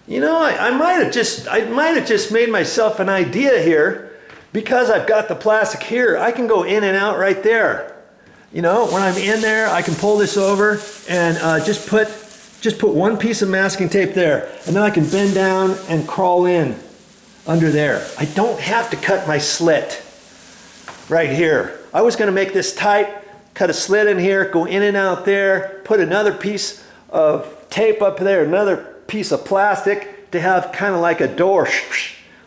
You know, I might have just made myself an idea here, because I've got the plastic here. I can go in and out right there. You know, when I'm in there, I can pull this over and just put one piece of masking tape there, and then I can bend down and crawl in under there. I don't have to cut my slit right here. I was going to make this tight, cut a slit in here, go in and out there, put another piece of tape up there, another piece of plastic to have kind of like a door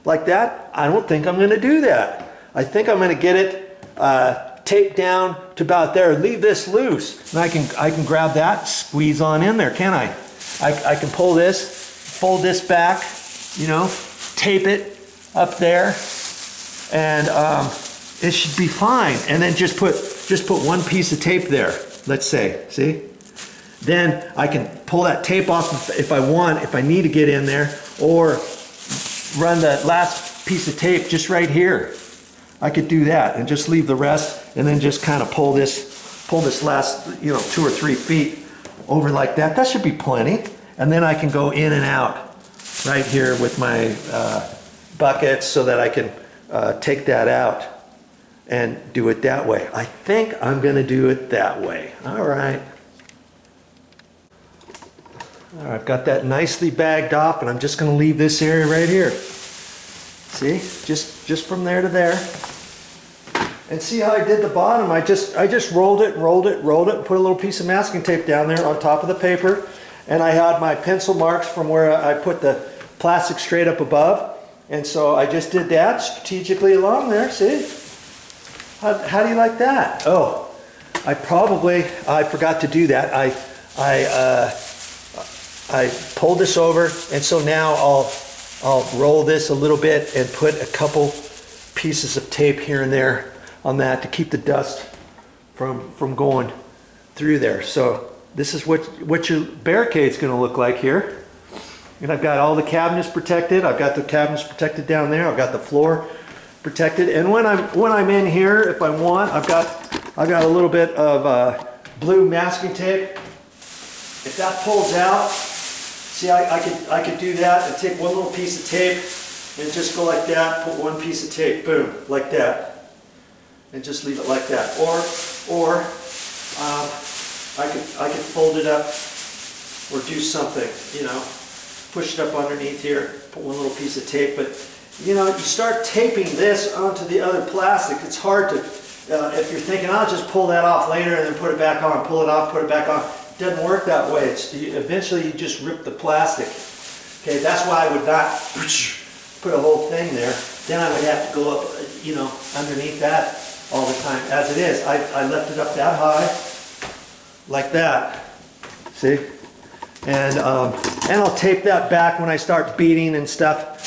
like that. I don't think I'm going to do that. I think I'm going to get it taped down to about there. Leave this loose, and I can grab that, squeeze on in there, can't I? I can pull this, fold this back, you know, tape it up there, and it should be fine. And then just put one piece of tape there. Let's say, see? Then I can pull that tape off if I want, if I need to get in there, or run the last piece of tape just right here. I could do that and just leave the rest, and then just kind of pull this last, you know, 2 or 3 feet over like that. That should be plenty. And then I can go in and out right here with my buckets so that I can take that out and do it that way. I think I'm going to do it that way. All right. All right, I've got that nicely bagged off, and I'm just going to leave this area right here. See, just from there to there. And see how I did the bottom? I just rolled it, and put a little piece of masking tape down there on top of the paper, and I had my pencil marks from where I put the plastic straight up above, and so I just did that strategically along there. See? How do you like that? Oh, I forgot to do that. I pulled this over, and so now I'll roll this a little bit and put a couple pieces of tape here and there on that to keep the dust from going through there. So this is what your barricade's going to look like here. And I've got all the cabinets protected. I've got the cabinets protected down there. I've got the floor protected. And when I'm in here, if I want, I've got a little bit of blue masking tape. If that pulls out, see, I could do that and take one little piece of tape and just go like that, put one piece of tape, boom, like that, and just leave it like that. Or I could fold it up or do something, you know, push it up underneath here, put one little piece of tape. But you know, you start taping this onto the other plastic, it's hard to, if you're thinking, I'll just pull that off later and then put it back on, pull it off, put it back on. Doesn't work that way. Eventually you just rip the plastic. Okay, that's why I would not put a whole thing there. Then I would have to go up, you know, underneath that all the time. As it is, I left it up that high, like that. See? And I'll tape that back when I start beating and stuff,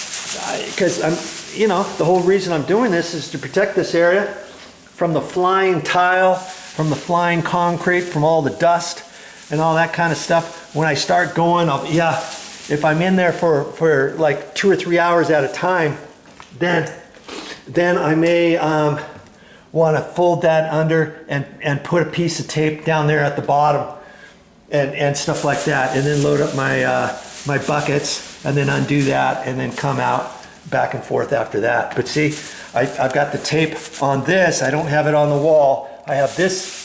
because you know, the whole reason I'm doing this is to protect this area from the flying tile, from the flying concrete, from all the dust and all that kind of stuff. When I start going, if I'm in there for like 2 or 3 hours at a time, then I may want to fold that under and put a piece of tape down there at the bottom and stuff like that, and then load up my buckets and then undo that and then come out back and forth after that. But see, I've got the tape on this. I don't have it on the wall. I have this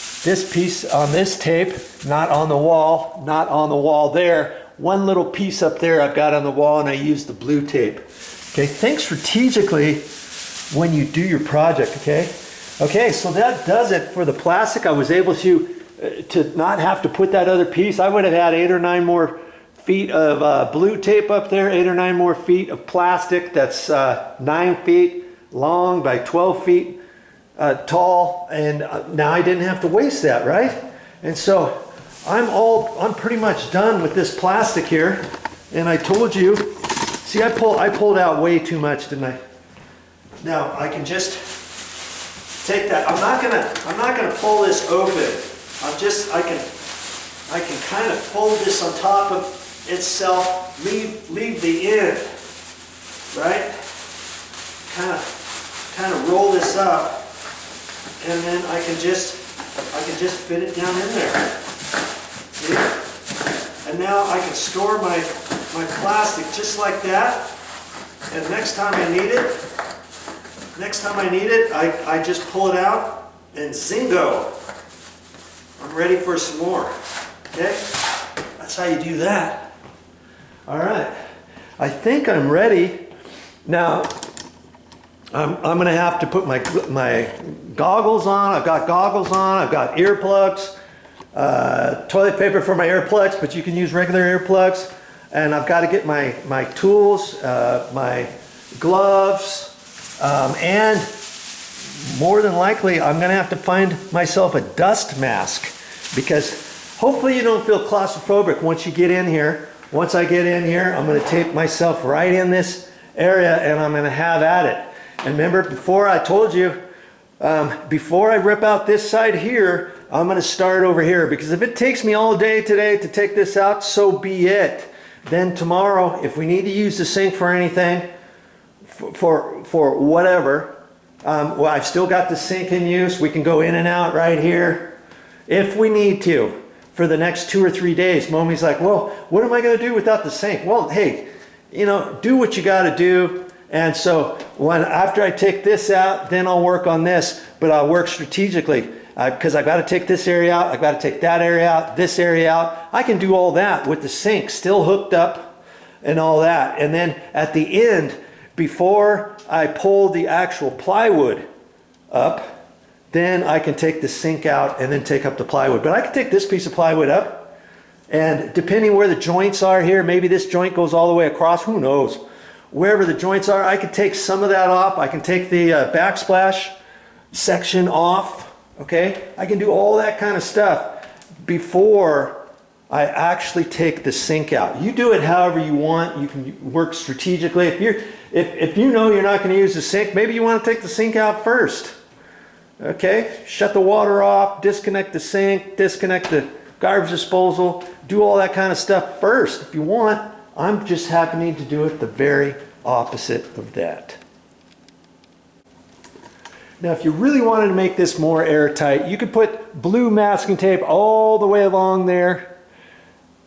piece on this tape, not on the wall there. One little piece up there I've got on the wall, and I use the blue tape. Okay, think strategically when you do your project, okay? Okay, so that does it for the plastic. I was able to not have to put that other piece. I would have had 8 or 9 more feet of blue tape up there, 8 or 9 more feet of plastic that's 9 feet long by 12 feet tall, and now I didn't have to waste that, right? And so I'm pretty much done with this plastic here. And I told you, see, I pulled out way too much, didn't I? Now I can just take that. I'm not gonna pull this open. I can kind of fold this on top of itself, leave the end, right? Kind of roll this up, and then I can just fit it down in there. See? And now I can store my my plastic just like that. And next time I need it, I just pull it out and zingo. I'm ready for some more. Okay? That's how you do that. All right. I think I'm ready. Now, I'm going to have to put my goggles on. I've got goggles on. I've got earplugs. Toilet paper for my earplugs, but you can use regular earplugs. And I've got to get my tools, my gloves, and more than likely I'm going to have to find myself a dust mask, because hopefully you don't feel claustrophobic once you get in here. Once I get in here, I'm going to tape myself right in this area and I'm going to have at it. And remember, before I told you, before I rip out this side here, I'm going to start over here, because if it takes me all day today to take this out, so be it. Then tomorrow, if we need to use the sink for anything, for whatever, well, I've still got the sink in use. We can go in and out right here if we need to for the next 2 or 3 days. Mommy's like, well, what am I going to do without the sink? Well, hey, you know, do what you got to do. And so after I take this out, then I'll work on this, but I'll work strategically. Because I've got to take this area out, I've got to take that area out, this area out. I can do all that with the sink still hooked up and all that. And then at the end, before I pull the actual plywood up, then I can take the sink out and then take up the plywood. But I can take this piece of plywood up, and depending where the joints are here, maybe this joint goes all the way across, who knows. Wherever the joints are, I can take some of that off. I can take the backsplash section off. Okay, I can do all that kind of stuff before I actually take the sink out. You do it however you want. You can work strategically. If you know you're not going to use the sink, maybe you want to take the sink out first. Okay, shut the water off, disconnect the sink, disconnect the garbage disposal, do all that kind of stuff first if you want. I'm just happening to do it the very opposite of that. Now, if you really wanted to make this more airtight, you could put blue masking tape all the way along there,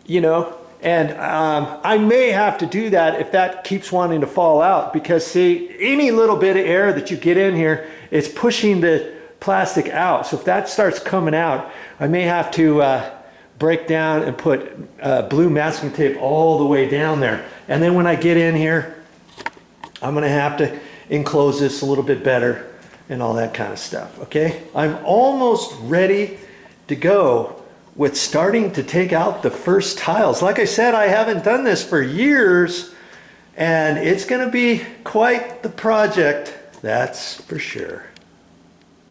you know, and I may have to do that if that keeps wanting to fall out, because see, any little bit of air that you get in here is pushing the plastic out. So if that starts coming out, I may have to break down and put blue masking tape all the way down there. And then when I get in here, I'm going to have to enclose this a little bit better and all that kind of stuff. Okay, I'm almost ready to go with starting to take out the first tiles. Like I said, I haven't done this for years, and it's going to be quite the project, that's for sure.